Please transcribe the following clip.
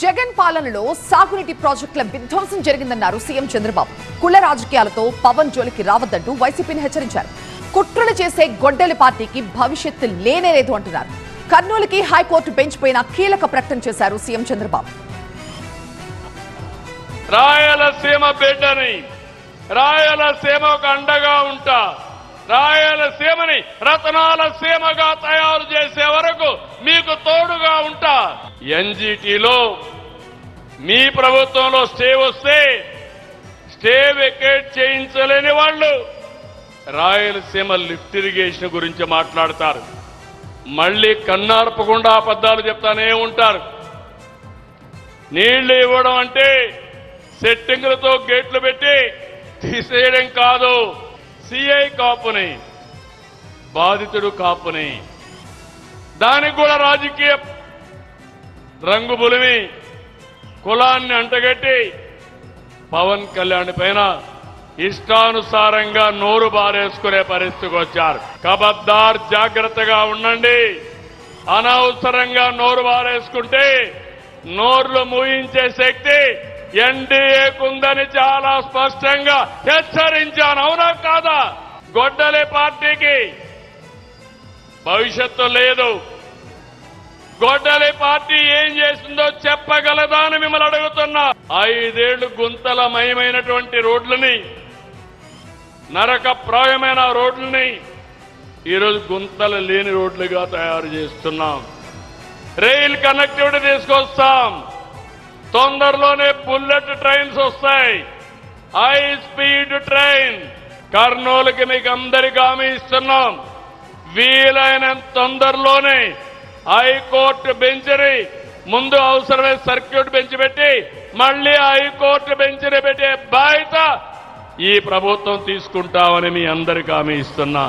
జగన్ పాలనలో సాగునీటి ప్రాజెక్టుల విధ్వంసం జరిగిందన్నారు సీఎం చంద్రబాబు. కుల రాజకీయాలతో పవన్ జోలికి రావద్దంటూ వైసీపీని హెచ్చరించారు. కుట్రలు చేసే గొడ్డలి పార్టీకి భవిష్యత్తు లేనే లేదు అంటున్నారు. కర్నూలుకి హైకోర్టు బెంచ్ పైన కీలక ప్రకటన చేశారు సీఎం చంద్రబాబు. రాయలసీమ బిడ్డని, రాయలసీమకు అండగా ఉంటా, రాయలసీమని రతనాల సీమగా తయారు చేసే వరకు మీకు తోడుగా ఉంటా. ఎన్జీటీలో మీ ప్రభుత్వంలో స్టే వస్తే స్టే వెకేట్ చేయించలేని వాళ్ళు రాయలసీమ లిఫ్ట్ ఇరిగేషన్ గురించి మాట్లాడతారు. మళ్లీ కన్నార్పకుండా అబద్ధాలు చెప్తానే ఉంటారు. నీళ్లు ఇవ్వడం అంటే సెట్టింగులతో గేట్లు పెట్టి తీసేయడం కాదు. సిఐ కాపుని, బాధితుడు కాపుని, దానికి కూడా రాజకీయ రంగు బులిమి కులాన్ని అంటగట్టి పవన్ కళ్యాణ్ పైన ఇష్టానుసారంగా నోరు బారేసుకునే పరిస్థితికి వచ్చారు. కబద్దార్, జాగ్రత్తగా ఉండండి. అనవసరంగా నోరు బారేసుకుంటే నోర్లు మూయించే శక్తి ఎన్డీఏకుందని చాలా స్పష్టంగా హెచ్చరించాను. అవునా కాదా? గొడ్డలి పార్టీకి భవిష్యత్తు లేదు. గొడ్డలి పార్టీ ఏం చేసిందో చెప్పగలదా అని మిమ్మల్ని అడుగుతున్నా. 5 ఏళ్లు గుంతలమయమైనటువంటి రోడ్లని, నరకప్రాయమైన రోడ్లని ఈరోజు గుంతలు లేని రోడ్లుగా తయారు చేస్తున్నాం. రైల్ కనెక్టివిటీ తీసుకొస్తాం. తొందరలోనే బుల్లెట్ ట్రైన్స్ వస్తాయి, హై స్పీడ్ ట్రైన్. కర్నూలుకి మీకు అందరికీ హామీ ఇస్తున్నాం. వీలైనంత తొందరలోనే హైకోర్టు బెంచ్ని, ముందు అవసరమైన సర్క్యూట్ బెంచ్ పెట్టి మళ్లీ హైకోర్టు బెంచ్ని పెట్టే బాధ్యత ఈ ప్రభుత్వం తీసుకుంటామని మీ అందరికీ హామీ ఇస్తున్నా.